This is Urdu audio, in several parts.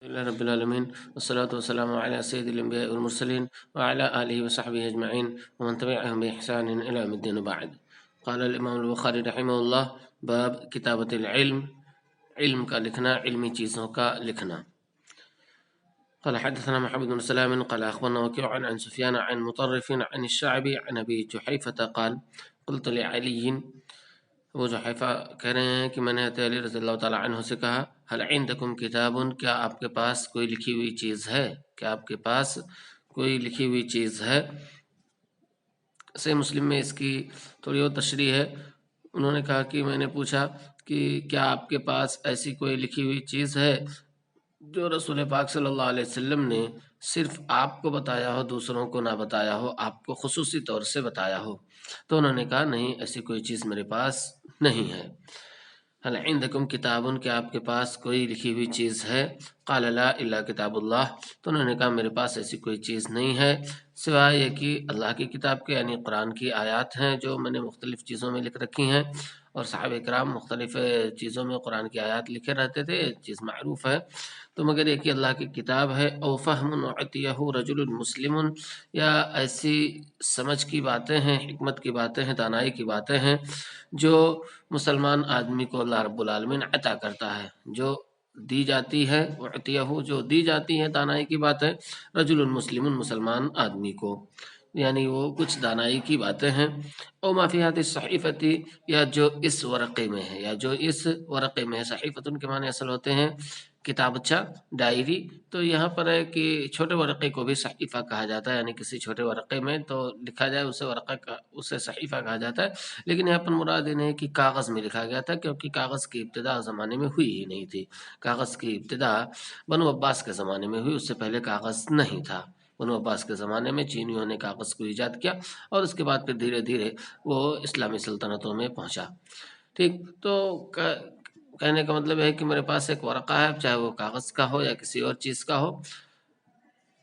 لله رب العالمين والصلاة والسلام على سيد الأنبياء والمرسلين وعلى آله وصحبه أجمعين ومن تبعهم بإحسان إلى يوم الدين بعد. قال الإمام البخاري رحمه الله باب كتابة العلم، علم کا لکھنا، علمی چیزوں کا لکھنا. قال حدثنا محمد بن سلام قال أخبرنا وكيع عن سفيان عن مطرف عن الشعبي عن أبي جحيفة قال قلت لعلي، ابو جحیفہ کہہ رہے ہیں کہ میں نے علی رضی اللہ تعالیٰ عنہ سے کہا هل عندكم کتاب، کیا آپ کے پاس کوئی لکھی ہوئی چیز ہے، کیا آپ کے پاس کوئی لکھی ہوئی چیز ہے. صحیح مسلم میں اس کی تھوڑی اور تشریح ہے. انہوں نے کہا کہ میں نے پوچھا کہ کیا آپ کے پاس ایسی کوئی لکھی ہوئی چیز ہے جو رسول پاک صلی اللہ علیہ وسلم نے صرف آپ کو بتایا ہو، دوسروں کو نہ بتایا ہو، آپ کو خصوصی طور سے بتایا ہو. تو انہوں نے کہا نہیں، ایسی کوئی چیز میرے پاس نہیں ہے. هل عندكم کتاب، کہ آپ کے پاس کوئی لکھی ہوئی چیز ہے. قال لا الا کتاب اللہ، تو انہوں نے کہا میرے پاس ایسی کوئی چیز نہیں ہے سوائے یہ کہ اللہ کی کتاب کے، یعنی قرآن کی آیات ہیں جو میں نے مختلف چیزوں میں لکھ رکھی ہیں، اور صحابہ کرام مختلف چیزوں میں قرآن کی آیات لکھے رہتے تھے، چیز معروف ہے. تو مگر یہ کہ اللہ کی کتاب ہے. او فہم عطیہ رجل مسلم، یا ایسی سمجھ کی باتیں ہیں، حکمت کی باتیں ہیں، دانائی کی باتیں ہیں جو مسلمان آدمی کو اللہ رب العالمین عطا کرتا ہے، جو دی جاتی ہے. عطیہ، جو دی جاتی ہے دانائی کی باتیں، رجل مسلم، مسلمان آدمی کو، یعنی وہ کچھ دانائی کی باتیں ہیں. او ما فی هذه الصحیفۃ، یا جو اس ورقے میں ہے، یا جو اس ورقے میں ہے. صحیفۃ کے معنی اصل ہوتے ہیں کتابچہ، ڈائری. تو یہاں پر ہے کہ چھوٹے ورقے کو بھی صحیفہ کہا جاتا ہے، یعنی کسی چھوٹے ورقے میں تو لکھا جائے اسے ورقہ اسے صحیفہ کہا جاتا ہے. لیکن یہاں پر مراد یہ نہیں کہ کاغذ میں لکھا گیا تھا، کیونکہ کاغذ کی ابتدا زمانے میں ہوئی ہی نہیں تھی. کاغذ کی ابتدا بنو عباس کے زمانے میں ہوئی، اس سے پہلے کاغذ نہیں تھا. بنو عباس کے زمانے میں چینیوں نے کاغذ کو ایجاد کیا، اور اس کے بعد پھر دھیرے دھیرے وہ اسلامی سلطنتوں میں پہنچا. ٹھیک، تو کہنے کا مطلب ہے کہ میرے پاس ایک ورقہ ہے، چاہے وہ کاغذ کا ہو یا کسی اور چیز کا ہو،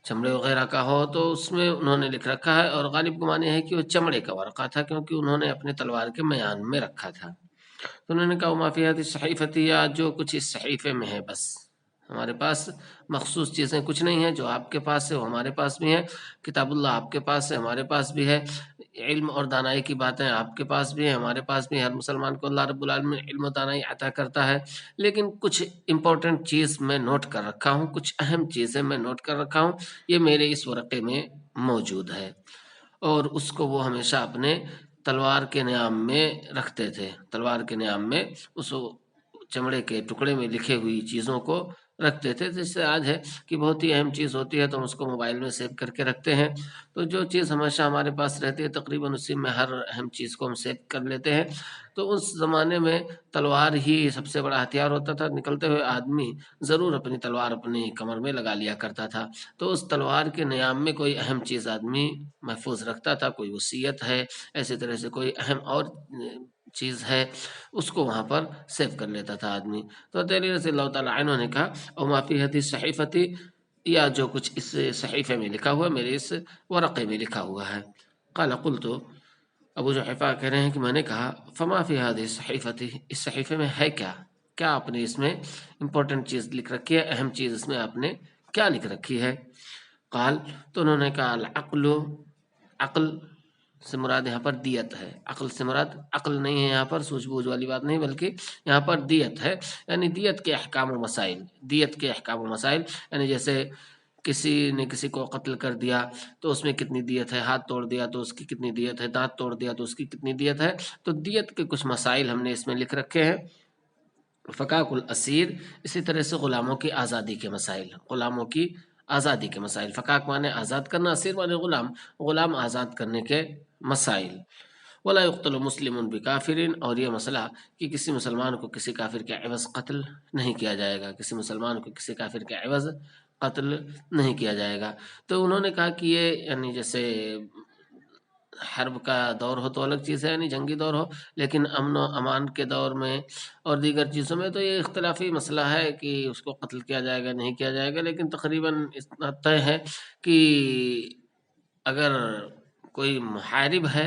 چمڑے وغیرہ کا ہو، تو اس میں انہوں نے لکھ رکھا ہے. اور غالب گمان یہ ہے کہ وہ چمڑے کا ورقہ تھا، کیونکہ انہوں نے اپنے تلوار کے میان میں رکھا تھا. تو انہوں نے کہا ما فی هذه الصحیفۃ، یا جو کچھ اس صحیفے میں ہے. بس ہمارے پاس مخصوص چیزیں کچھ نہیں ہیں، جو آپ کے پاس ہے وہ ہمارے پاس بھی ہیں. کتاب اللہ آپ کے پاس ہے، ہمارے پاس بھی ہے. علم اور دانائی کی باتیں آپ کے پاس بھی ہیں، ہمارے پاس بھی ہے. ہر مسلمان کو اللہ رب العالمین علم و دانائی عطا کرتا ہے. لیکن کچھ امپورٹنٹ چیز میں نوٹ کر رکھا ہوں، کچھ اہم چیزیں میں نوٹ کر رکھا ہوں، یہ میرے اس ورقے میں موجود ہے. اور اس کو وہ ہمیشہ اپنے تلوار کے نیام میں رکھتے تھے. تلوار کے نیام میں اس چمڑے کے ٹکڑے میں لکھے ہوئی چیزوں کو رکھتے تھے. جس سے آج ہے کہ بہت ہی اہم چیز ہوتی ہے تو ہم اس کو موبائل میں سیو کر کے رکھتے ہیں. تو جو چیز ہمیشہ ہمارے پاس رہتی ہے تقریباً اسی میں ہر اہم چیز کو ہم سیو کر لیتے ہیں. تو اس زمانے میں تلوار ہی سب سے بڑا ہتھیار ہوتا تھا. نکلتے ہوئے آدمی ضرور اپنی تلوار اپنی کمر میں لگا لیا کرتا تھا. تو اس تلوار کے نیام میں کوئی اہم چیز آدمی محفوظ رکھتا تھا، کوئی وصیت ہے، ایسی طرح سے کوئی اہم اور چیز ہے، اس کو وہاں پر سیو کر لیتا تھا آدمی. تو علی رضی اللہ تعالیٰ عنہ نے کہا او ما فی هذه الصحیفۃ، یا جو کچھ اس صحیفے میں لکھا ہوا، میرے اس ورقے میں لکھا ہوا ہے. قال قلت، ابو جحیفہ کہہ رہے ہیں کہ میں نے کہا فما فی هذه الصحیفۃ، اس صحیفے میں ہے کیا، کیا آپ نے اس میں امپورٹنٹ چیز لکھ رکھی ہے، اہم چیز اس میں آپ نے کیا لکھ رکھی ہے. قال، تو انہوں نے کہا العقل، عقل سے مراد یہاں پر دیت ہے. عقل سے مراد عقل نہیں ہے، یہاں پر سوجھ بوجھ والی بات نہیں، بلکہ یہاں پر دیت ہے، یعنی دیت کے احکام و مسائل. دیت کے احکام و مسائل یعنی جیسے کسی نے کسی کو قتل کر دیا تو اس میں کتنی دیت ہے، ہاتھ توڑ دیا تو اس کی کتنی دیت ہے، دانت توڑ دیا تو اس کی کتنی دیت ہے. تو دیت کے کچھ مسائل ہم نے اس میں لکھ رکھے ہیں. فکاک الاسیر، اسی طرح سے غلاموں کی آزادی کے مسائل، غلاموں کی آزادی کے مسائل. فکاک مانے آزاد کرنا، اسیر مانے غلام، غلام آزاد کرنے کے مسائل. ولا يقتل مسلم بکافر، اور یہ مسئلہ کہ کسی مسلمان کو کسی کافر کے عوض قتل نہیں کیا جائے گا، کسی مسلمان کو کسی کافر کے عوض قتل نہیں کیا جائے گا. تو انہوں نے کہا کہ یہ یعنی جیسے حرب کا دور ہو تو الگ چیز ہے، یعنی جنگی دور ہو، لیکن امن و امان کے دور میں اور دیگر چیزوں میں تو یہ اختلافی مسئلہ ہے کہ اس کو قتل کیا جائے گا نہیں کیا جائے گا. لیکن تقریباً اتنا طے ہے کہ اگر کوئی محارب ہے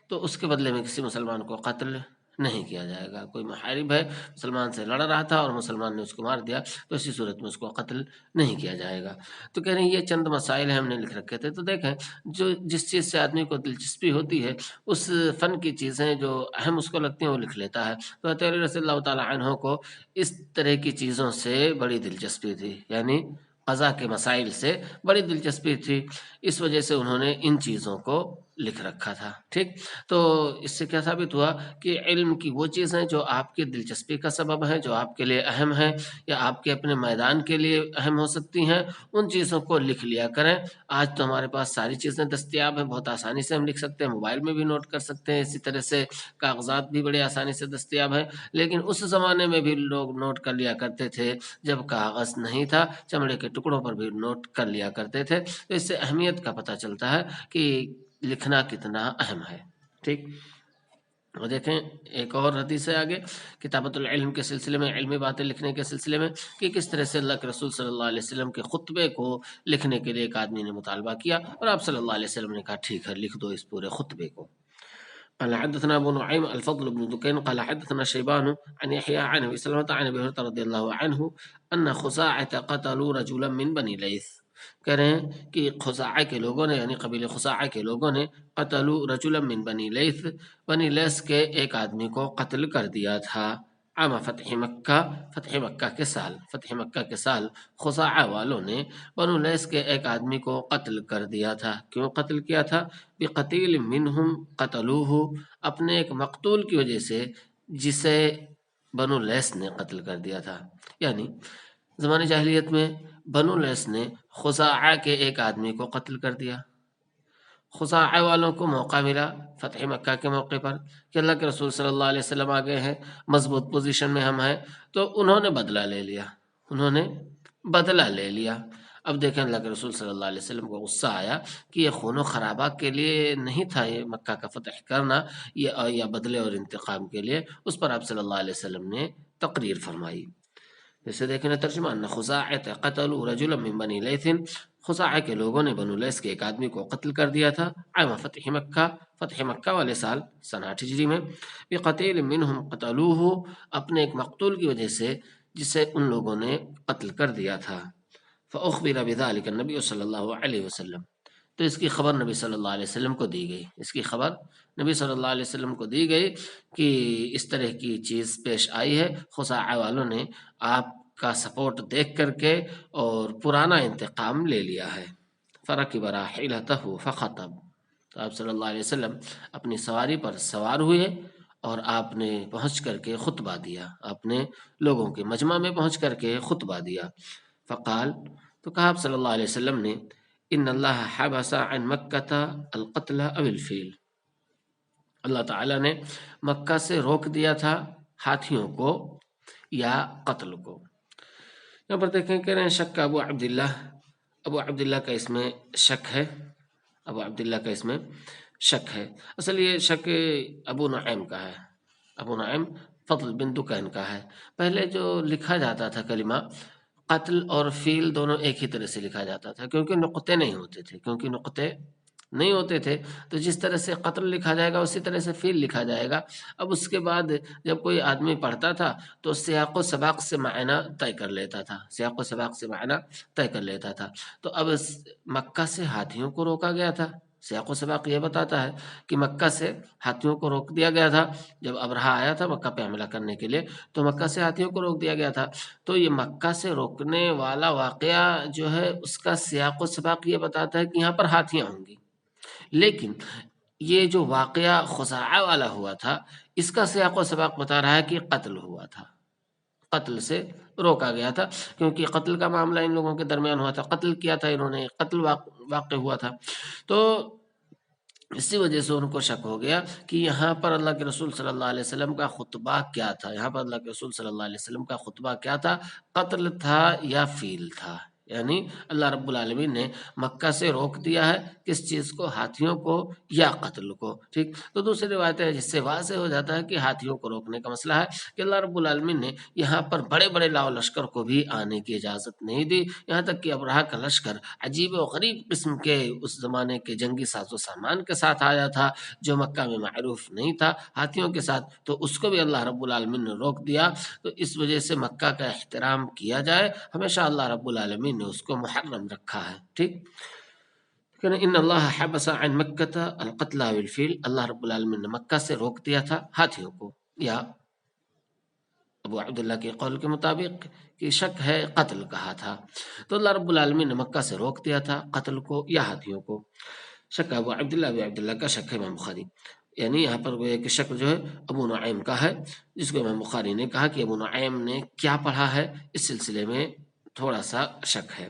تو اس کے بدلے میں کسی مسلمان کو قتل نہیں کیا جائے گا۔ کوئی محارب ہے، مسلمان سے لڑ رہا تھا اور مسلمان نے اس کو مار دیا تو اسی صورت میں اس کو قتل نہیں کیا جائے گا۔ تو کہہ رہے ہیں یہ چند مسائل ہیں ہم نے لکھ رکھے تھے۔ تو دیکھیں جو جس چیز سے آدمی کو دلچسپی ہوتی ہے اس فن کی چیزیں جو اہم اس کو لگتی ہیں وہ لکھ لیتا ہے۔ تو حضرت علی رضی اللہ تعالیٰ عنہ کو اس طرح کی چیزوں سے بڑی دلچسپی تھی، یعنی قضا کے مسائل سے بڑی دلچسپی تھی، اس وجہ سے انہوں نے ان چیزوں کو لکھ رکھا تھا۔ ٹھیک، تو اس سے کیا ثابت ہوا کہ علم کی وہ چیزیں جو آپ کی دلچسپی کا سبب ہیں، جو آپ کے لیے اہم ہیں یا آپ کے اپنے میدان کے لیے اہم ہو سکتی ہیں، ان چیزوں کو لکھ لیا کریں۔ آج تو ہمارے پاس ساری چیزیں دستیاب ہیں، بہت آسانی سے ہم لکھ سکتے ہیں، موبائل میں بھی نوٹ کر سکتے ہیں، اسی طرح سے کاغذات بھی بڑے آسانی سے دستیاب ہیں۔ لیکن اس زمانے میں بھی لوگ نوٹ کر لیا کرتے تھے جب کاغذ نہیں تھا، چمڑے کے ٹکڑوں پر بھی نوٹ کر لیا کرتے تھے۔ تو اس سے اہمیت کا پتہ چلتا ہے کہ لکھنا کتنا اہم ہے۔ ٹھیک، اور دیکھیں ایک اور حدیث ہے آگے کتابت العلم کے سلسلے میں، علمی باتیں لکھنے کے سلسلے میں، کہ کس طرح سے اللہ کے رسول صلی اللہ علیہ وسلم کے خطبے کو لکھنے کے لیے ایک آدمی نے مطالبہ کیا اور آپ صلی اللہ علیہ وسلم نے کہا ٹھیک ہے لکھ دو اس پورے خطبے کو۔ قال حدثنا ابو نعيم الفضل بن دكين قال حدثنا شيبان عن يحيى عن ابي سلمة عن ابي هريرة رضي الله عنه ان خزاعة قتلوا رجلا من بني ليث، کہہ رہے ہیں کہ خزاعہ کے لوگوں نے یعنی قبیلہ خزاعہ کے لوگوں نے قتلوا رجلا من بنی لیث، بنی لیث کے ایک آدمی کو قتل کر دیا تھا۔ عام فتح مکہ، فتح مکہ کے سال، فتح مکہ کے سال خزاعہ والوں نے بنو لیث کے ایک آدمی کو قتل کر دیا تھا۔ کیوں قتل کیا تھا؟ بقتیل منہم قتلوہ، اپنے ایک مقتول کی وجہ سے جسے بنو لیث نے قتل کر دیا تھا۔ یعنی زمانے جاہلیت میں بنو لیث نے خزاعہ کے ایک آدمی کو قتل کر دیا۔ خزاعہ والوں کو موقع ملا فتح مکہ کے موقع پر کہ اللہ کے رسول صلی اللہ علیہ وسلم آگے ہیں، مضبوط پوزیشن میں ہم ہیں، تو انہوں نے بدلہ لے لیا، انہوں نے بدلہ لے لیا۔ اب دیکھیں اللہ کے رسول صلی اللہ علیہ وسلم کو غصہ آیا کہ یہ خون و خرابہ کے لیے نہیں تھا یہ مکہ کا فتح کرنا، یہ یا بدلے اور انتقام کے لیے۔ اس پر آپ صلی اللہ علیہ وسلم نے تقریر فرمائی۔ جیسے دیکھیں ترجمہ ان خزاعہ قتلوا رجلا من بنی لیث، خزاعہ کے لوگوں نے بنو لیث کے ایک آدمی کو قتل کر دیا تھا۔ عام فتح مکہ، فتح مکہ والے سال سن 8 ہجری میں، بقتیل منہم قتلوہ، اپنے ایک مقتول کی وجہ سے جسے ان لوگوں نے قتل کر دیا تھا۔ فاخبر بذلك النبی صلی اللہ علیہ وسلم، تو اس کی خبر نبی صلی اللہ علیہ وسلم کو دی گئی، اس کی خبر نبی صلی اللہ علیہ وسلم کو دی گئی کہ اس طرح کی چیز پیش آئی ہے، خزاعہ والوں نے آپ کا سپورٹ دیکھ کر کے اور پرانا انتقام لے لیا ہے۔ فرکب راحلتہ فخطب، تو آپ صلی اللہ علیہ وسلم اپنی سواری پر سوار ہوئے اور آپ نے پہنچ کر کے خطبہ دیا، آپ نے لوگوں کے مجمع میں پہنچ کر کے خطبہ دیا۔ فقال، تو کہا آپ صلی اللہ علیہ وسلم نے ان اللہ حبس عن مکہ القتل او الفیل، اللہ تعالیٰ نے مکہ سے روک دیا تھا ہاتھیوں کو یا قتل کو۔ یہاں پر دیکھیں کہہ رہے ہیں شک ابو عبداللہ، ابو عبداللہ کا اس میں شک ہے، ابو عبداللہ کا اس میں شک ہے۔ اصل یہ شک ابو نعیم کا ہے، ابو نعیم فضل بن دکین کا ہے۔ پہلے جو لکھا جاتا تھا کلمہ قتل اور فیل دونوں ایک ہی طرح سے لکھا جاتا تھا، کیونکہ نقطے نہیں ہوتے تھے، کیونکہ نقطے نہیں ہوتے تھے تو جس طرح سے قتل لکھا جائے گا اسی طرح سے فیل لکھا جائے گا۔ اب اس کے بعد جب کوئی آدمی پڑھتا تھا تو سیاق و سباق سے معنی طے کر لیتا تھا، سیاق و سباق سے معنی طے کر لیتا تھا۔ تو اب مکہ سے ہاتھیوں کو روکا گیا تھا، سیاق و سباق یہ بتاتا ہے کہ مکہ سے ہاتھیوں کو روک دیا گیا تھا۔ جب ابرہہ آیا تھا مکہ پہ حملہ کرنے کے لیے تو مکہ سے ہاتھیوں کو روک دیا گیا تھا۔ تو یہ مکہ سے روکنے والا واقعہ جو ہے اس کا سیاق و سباق یہ بتاتا ہے کہ یہاں پر ہاتھیاں ہوں گی، لیکن یہ جو واقعہ خزاعہ والا ہوا تھا اس کا سیاق و سباق بتا رہا ہے کہ قتل ہوا تھا، قتل سے روکا گیا تھا، کیونکہ قتل کا معاملہ ان لوگوں کے درمیان ہوا تھا، قتل کیا تھا انہوں نے، قتل واقع ہوا تھا۔ تو اسی وجہ سے ان کو شک ہو گیا کہ یہاں پر اللہ کے رسول صلی اللہ علیہ وسلم کا خطبہ کیا تھا، یہاں پر اللہ کے رسول صلی اللہ علیہ وسلم کا خطبہ کیا تھا، قتل تھا یا فیل تھا، یعنی اللہ رب العالمین نے مکہ سے روک دیا ہے کس چیز کو؟ ہاتھیوں کو یا قتل کو، ٹھیک۔ تو دوسری روایت ہے جس سے واضح ہو جاتا ہے کہ ہاتھیوں کو روکنے کا مسئلہ ہے کہ اللہ رب العالمین نے یہاں پر بڑے بڑے لاؤ لشکر کو بھی آنے کی اجازت نہیں دی، یہاں تک کہ ابرہہ کا لشکر عجیب و غریب قسم کے اس زمانے کے جنگی ساز و سامان کے ساتھ آیا تھا جو مکہ میں معروف نہیں تھا ہاتھیوں کے ساتھ، تو اس کو بھی اللہ رب العالمین نے روک دیا۔ تو اس وجہ سے مکہ کا احترام کیا جائے، ہمیشہ اللہ رب العالمین نے اس کو محرم رکھا ہے، ٹھیک۔ ان اللہ حبس عن مکہ القتل والفیل، اللہ رب العالمین نے مکہ سے روک دیا تھا ہاتھیوں کو، یا ابو عبداللہ کے قول کے مطابق کہ شک ہے قتل کہا تھا، تو اللہ رب العالمین نے مکہ سے روک دیا تھا قتل کو یا ہاتھیوں کو۔ شک ابو عبداللہ کا شک ہے امام بخاری، یعنی یہاں پر وہ ایک شک جو ہے ابو نعیم کا ہے، جس کو امام بخاری نے کہا کہ ابو نعیم نے کیا پڑھا ہے، اس سلسلے میں تھوڑا سا شک ہے۔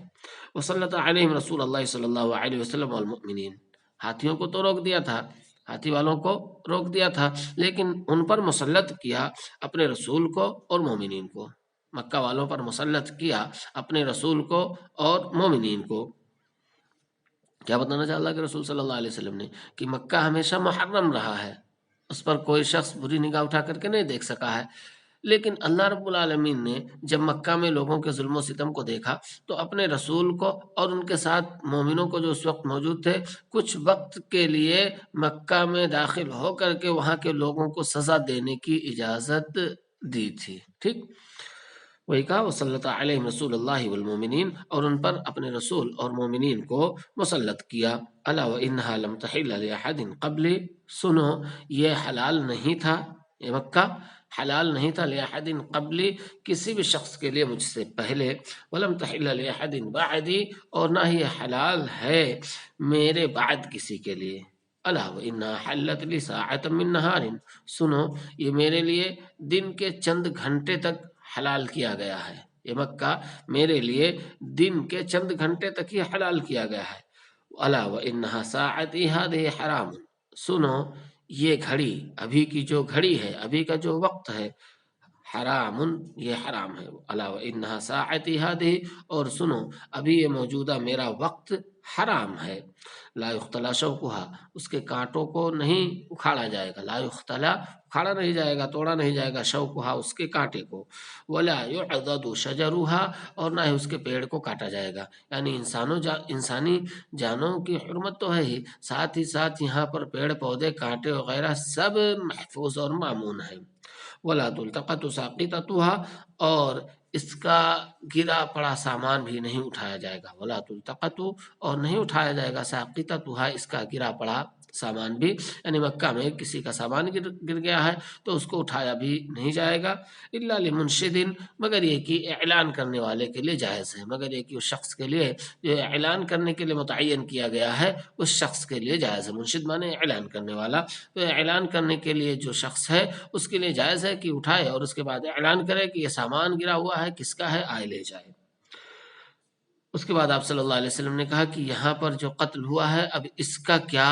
وسلط علیہم رسول اللہ صلی اللہ علیہ وسلم والمؤمنین، ہاتھیوں کو تو روک دیا تھا، ہاتھی والوں کو روک دیا تھا، لیکن ان پر مسلط کیا اپنے رسول کو اور مومنین کو، مکہ والوں پر مسلط کیا اپنے رسول کو اور مومنین کو۔ کیا بتانا چاہ اللہ کے رسول صلی اللہ علیہ وسلم نے کہ مکہ ہمیشہ محرم رہا ہے، اس پر کوئی شخص بری نگاہ اٹھا کر کے نہیں دیکھ سکا ہے، لیکن اللہ رب العالمین نے جب مکہ میں لوگوں کے ظلم و ستم کو دیکھا تو اپنے رسول کو اور ان کے ساتھ مومنوں کو جو اس وقت موجود تھے کچھ وقت کے لیے مکہ میں داخل ہو کر کے وہاں کے لوگوں کو سزا دینے کی اجازت دی تھی، ٹھیک۔ وہی کہا وسلط علیہم رسول اللہ والمومنین، اور ان پر اپنے رسول اور مومنین کو مسلط کیا۔ الا وانہا لم تحل لاحد قبلی، سنو یہ حلال نہیں تھا، یہ مکہ حلال نہیں تھا لاحد قبلی کسی بھی شخص کے لیے مجھ سے پہلے، ولم تحل لاحد بعدی اور نہ ہی حلال ہے میرے بعد کسی کے لیے۔ الا وانہا حلت لی ساعۃ من نہار، سنو یہ میرے لیے دن کے چند گھنٹے تک حلال کیا گیا ہے، یہ مکہ میرے لیے دن کے چند گھنٹے تک ہی حلال کیا گیا ہے۔ الا وانہا ساعتی ہذہ حرام، سنو یہ گھڑی ابھی کی جو گھڑی ہے، ابھی کا جو وقت ہے، حرام یہ حرام ہے۔ الا وانہا ساعتی ہذہ، اور سنو ابھی یہ موجودہ میرا وقت حرام ہے۔ لا یختلی شوکھا، اس کے کانٹوں کو نہیں اکھاڑا جائے گا، لا یختلی اکھاڑا نہیں جائے گا، توڑا نہیں جائے گا، شوکھا اس کے کانٹے کو، ولا یعضد شجرھا، اور نہ ہی اس کے پیڑ کو کاٹا جائے گا، یعنی انسانی جانوں کی حرمت تو ہے ہی، ساتھ ہی ساتھ یہاں پر پیڑ پودے کانٹے وغیرہ سب محفوظ اور مامون ہیں۔ ولا تلتقط ساقطتها، اور اس کا گرا پڑا سامان بھی نہیں اٹھایا جائے گا، ولا تلتقط، اور نہیں اٹھایا جائے گا، ساقطتها اس کا گرا پڑا سامان بھی، یعنی مکہ میں کسی کا سامان گر گیا ہے تو اس کو اٹھایا بھی نہیں جائے گا، الا لمنشد، مگر یہ کہ اعلان کرنے والے کے لیے جائز ہے، مگر یہ کہ اس شخص کے لیے جو اعلان کرنے کے لیے متعین کیا گیا ہے اس شخص کے لیے جائز ہے، منشد مانے اعلان کرنے والا، تو اعلان کرنے کے لیے جو شخص ہے اس کے لیے جائز ہے کہ اٹھائے اور اس کے بعد اعلان کرے کہ یہ سامان گرا ہوا ہے کس کا ہے، آئے لے جائے۔ اس کے بعد آپ صلی اللہ علیہ وسلم نے کہا کہ یہاں پر جو قتل ہوا ہے اب اس کا کیا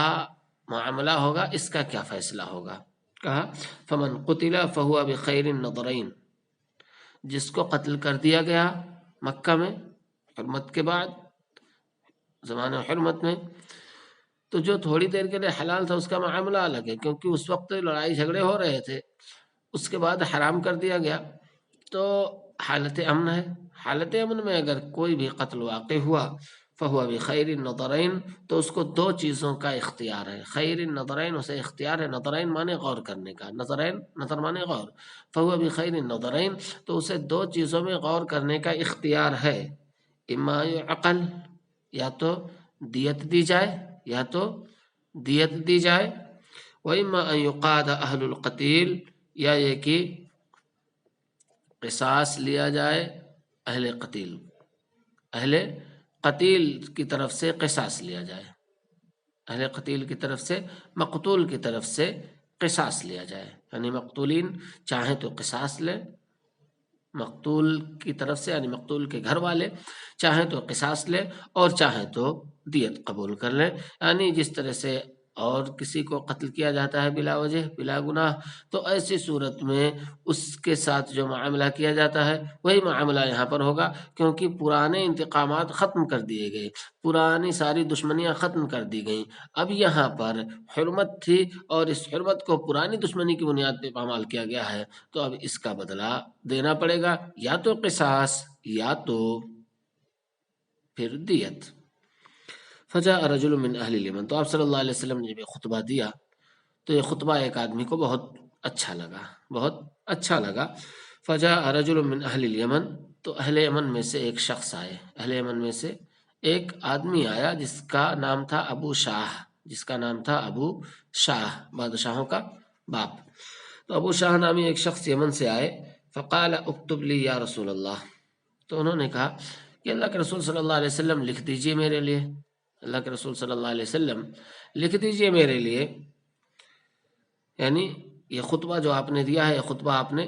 معاملہ ہوگا، اس کا کیا فیصلہ ہوگا؟ کہا فمن قتل فہو بخیر النظرین، جس کو قتل کر دیا گیا مکہ میں حرمت کے بعد، زمانہ حرمت میں، تو جو تھوڑی دیر کے لیے حلال تھا اس کا معاملہ الگ ہے، کیونکہ اس وقت لڑائی جھگڑے ہو رہے تھے، اس کے بعد حرام کر دیا گیا، تو حالت امن ہے، حالت امن میں اگر کوئی بھی قتل واقع ہوا فہو بخیر النظرین، تو اس کو دو چیزوں کا اختیار ہے، خیر النظرین اسے اختیار ہے، نظرین مانے غور کرنے کا، نظرین نظر مانے غور، فہو بخیر النظرین، تو اسے دو چیزوں میں غور کرنے کا اختیار ہے، اما عقل، یا تو دیت دی جائے، یا تو دیت دی جائے، وَإِمَّا أَن يُقَادَ أَهْلُ الْقَتِيلِ، یا یہ کہ قصاص لیا جائے اہل قتیل، اہل قتیل کی طرف سے قصاص لیا جائے، اہل قتیل کی طرف سے مقتول کی طرف سے قصاص لیا جائے، یعنی مقتولین چاہیں تو قصاص لیں مقتول کی طرف سے، یعنی مقتول کے گھر والے چاہیں تو قصاص لیں اور چاہیں تو دیت قبول کر لیں، یعنی جس طرح سے اور کسی کو قتل کیا جاتا ہے بلا وجہ بلا گناہ، تو ایسی صورت میں اس کے ساتھ جو معاملہ کیا جاتا ہے وہی معاملہ یہاں پر ہوگا، کیونکہ پرانے انتقامات ختم کر دیے گئے، پرانی ساری دشمنیاں ختم کر دی گئیں، اب یہاں پر حرمت تھی اور اس حرمت کو پرانی دشمنی کی بنیاد پہ پامال کیا گیا ہے، تو اب اس کا بدلہ دینا پڑے گا، یا تو قصاص یا تو پھر دیت۔ فجاء رجل من اہل الیمن، تو آپ صلی اللہ علیہ وسلم نے جب یہ خطبہ دیا تو یہ خطبہ ایک آدمی کو بہت اچھا لگا، بہت اچھا لگا۔ فجاء رجل من اہل الیمن، تو اہل یمن میں سے ایک شخص آئے، اہل یمن میں سے ایک آدمی آیا جس کا نام تھا ابو شاہ، جس کا نام تھا ابو شاہ، بادشاہوں کا باپ۔ تو ابو شاہ نامی ایک شخص یمن سے آئے، فقال اکتب لی یا رسول اللہ، تو انہوں نے کہا کہ اللہ کے رسول صلی اللہ علیہ وسلم لکھ دیجئے میرے لیے، اللہ کے رسول صلی اللہ علیہ وسلم لکھ دیجئے میرے لیے، یعنی یہ خطبہ جو آپ نے دیا ہے، یہ خطبہ آپ نے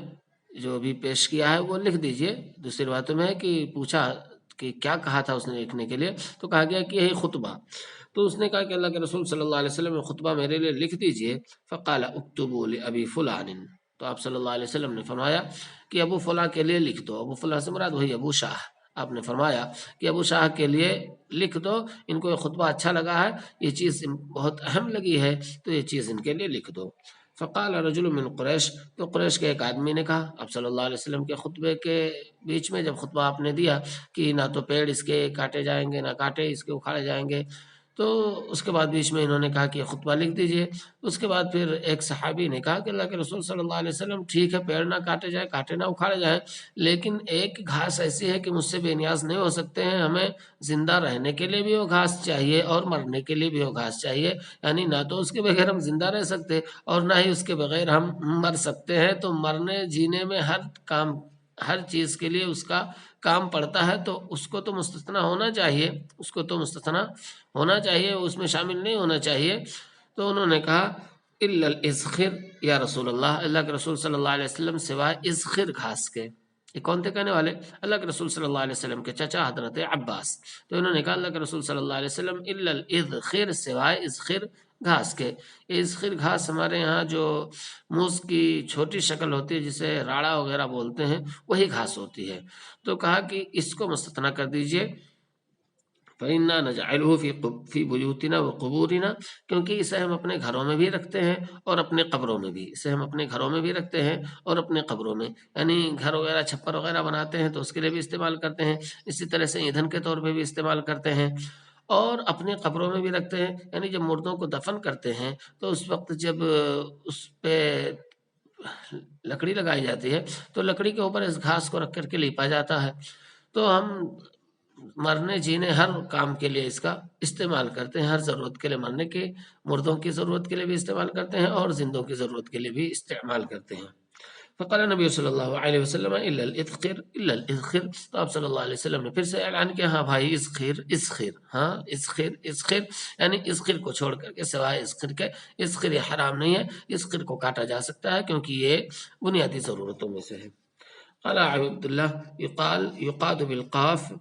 جو بھی پیش کیا ہے وہ لکھ دیجئے۔ دوسری باتوں میں ہے کہ پوچھا کہ کیا کہا تھا اس نے لکھنے کے لیے، تو کہا گیا کہ یہی خطبہ، تو اس نے کہا کہ اللہ کے رسول صلی اللہ علیہ وسلم یہ خطبہ میرے لیے لکھ دیجئے۔ فقال اکتبوا لابی فلان، تو آپ صلی اللہ علیہ وسلم نے فرمایا کہ ابو فلاں کے لیے لکھ دو، ابو فلاں سے مراد وہی ابو شاہ، آپ نے فرمایا کہ ابو شاہ کے لیے لکھ دو، ان کو یہ خطبہ اچھا لگا ہے، یہ چیز بہت اہم لگی ہے، تو یہ چیز ان کے لیے لکھ دو۔ فقال رجل من قریش، تو قریش کے ایک آدمی نے کہا اب صلی اللہ علیہ وسلم کے خطبے کے بیچ میں جب خطبہ آپ نے دیا کہ نہ تو پیڑ اس کے کاٹے جائیں گے نہ کاٹے اس کے اکھاڑے جائیں گے، تو اس کے بعد بیچ میں انہوں نے کہا کہ یہ خطبہ لکھ دیجئے۔ اس کے بعد پھر ایک صحابی نے کہا کہ اللہ کے رسول صلی اللہ علیہ وسلم ٹھیک ہے پیڑ نہ کاٹے جائیں کاٹے نہ اکھاڑے جائیں، لیکن ایک گھاس ایسی ہے کہ مجھ سے بے نیاز نہیں ہو سکتے ہیں، ہمیں زندہ رہنے کے لیے بھی وہ گھاس چاہیے اور مرنے کے لیے بھی وہ گھاس چاہیے، یعنی نہ تو اس کے بغیر ہم زندہ رہ سکتے اور نہ ہی اس کے بغیر ہم مر سکتے ہیں، تو مرنے جینے میں ہر کام ہر چیز کے لیے اس کا کام پڑتا ہے، تو اس کو تو مستثنا ہونا چاہیے، اس کو تو مستثنا ہونا چاہیے، اس میں شامل نہیں ہونا چاہیے۔ تو انہوں نے کہا الا الازخر یا رسول اللہ، اللہ کے رسول صلی اللہ علیہ وسلم سوائے ازخر گھاس کے۔ یہ کون تھے کہنے والے؟ اللہ کے رسول صلی اللہ علیہ وسلم کے چچا حضرت عباس، تو انہوں نے کہا اللہ کے رسول صلی اللہ علیہ وسلم الا الازخر، سوائے ازخر گھاس کے۔ ازخر گھاس ہمارے یہاں جو موز کی چھوٹی شکل ہوتی ہے جسے راڑا وغیرہ بولتے ہیں وہی گھاس ہوتی ہے، تو کہا کہ اس کو مستثنا کر دیجئے۔ فَإِنَّا نَجْعَلُهُ فِي بُيُوتِنَا وَقُبُورِنَا، کیونکہ اسے ہم اپنے گھروں میں بھی رکھتے ہیں اور اپنے قبروں میں بھی، اسے ہم اپنے گھروں میں بھی رکھتے ہیں اور اپنے قبروں میں، یعنی گھر وغیرہ چھپر وغیرہ بناتے ہیں تو اس کے لیے بھی استعمال کرتے ہیں، اسی طرح سے ایندھن کے طور پہ بھی استعمال کرتے ہیں، اور اپنے قبروں میں بھی رکھتے ہیں، یعنی جب مردوں کو دفن کرتے ہیں تو اس وقت جب اس پہ لکڑی لگائی جاتی ہے تو لکڑی کے اوپر اس گھاس کو رکھ کر کے لیپا جاتا ہے، تو ہم مرنے جینے ہر کام کے لیے اس کا استعمال کرتے ہیں، ہر ضرورت کے لیے، مرنے کے مردوں کی ضرورت کے لیے بھی استعمال کرتے ہیں اور زندوں کی ضرورت کے لیے بھی استعمال کرتے ہیں۔ فقال نبی صلی اللہ علیہ وسلم الا الاذخر الا الاذخر، تو آپ صلی اللہ علیہ وسلم نے پھر سے اعلان کیا ہاں بھائی اذخر اذخر، ہاں اذخر اذخر، یعنی اذخر کو چھوڑ کر کے سوائے اذخر کے، اذخر یہ حرام نہیں ہے، اذخر کو کاٹا جا سکتا ہے کیونکہ یہ بنیادی ضرورتوں میں سے ہے۔ قال عبداللہ یقاد بالقاف،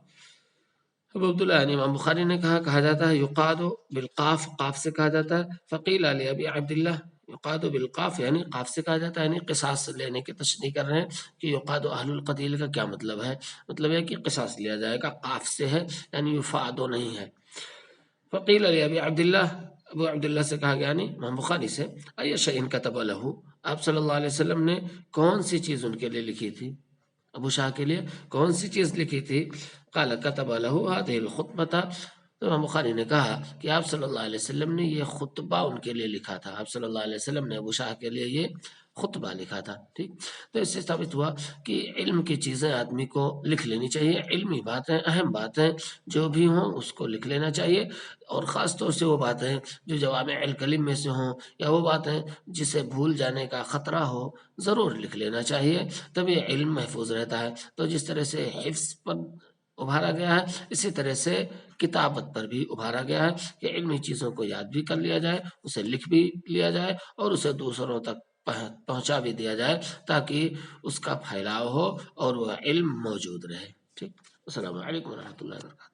ابو عبداللہ یعنی امام بخاری نے کہا جاتا ہے یقاد بالقاف، قاف سے کہا جاتا ہے۔ فقیل علی ابی عبداللہ یقاد بالقاف، یعنی قاف سے کہا جاتا ہے، یعنی قصاص لینے کی تشریح کر رہے ہیں کہ یقاد اہل القتیل کا کیا مطلب ہے، مطلب ہے کہ قصاص لیا جائے گا، قاف سے ہے یعنی یفاد نہیں ہے۔ فقیل علی ابی عبداللہ، ابو عبداللہ سے کہا گیا یعنی امام بخاری سے، ای شیء کتب لہ، آپ صلی اللہ علیہ وسلم نے کون سی چیز ان کے لیے لکھی تھی، ابو شاہ کے لیے کون سی چیز لکھی تھی؟ قال کتب لہ هذه الخطبۃ، تو امام بخاری نے کہا کہ آپ صلی اللہ علیہ وسلم نے یہ خطبہ ان کے لیے لکھا تھا، آپ صلی اللہ علیہ وسلم نے ابو شاہ کے لیے یہ خطبہ لکھا تھا، ٹھیک۔ تو اس سے ثابت ہوا کہ علم کی چیزیں آدمی کو لکھ لینی چاہیے، علمی باتیں اہم باتیں جو بھی ہوں اس کو لکھ لینا چاہیے، اور خاص طور سے وہ باتیں جو جوامع الکلم میں سے ہوں یا وہ باتیں جسے بھول جانے کا خطرہ ہو ضرور لکھ لینا چاہیے، تبھی علم محفوظ رہتا ہے۔ تو جس طرح سے حفظ پر ابھارا گیا ہے اسی طرح سے کتابت پر بھی ابھارا گیا ہے کہ علمی چیزوں کو یاد بھی کر لیا جائے، اسے لکھ بھی لیا جائے اور اسے دوسروں تک پہنچا بھی دیا جائے تاکہ اس کا پھیلاؤ ہو اور وہ علم موجود رہے، ٹھیک۔ السلام علیکم ورحمۃ اللہ وبرکاتہ۔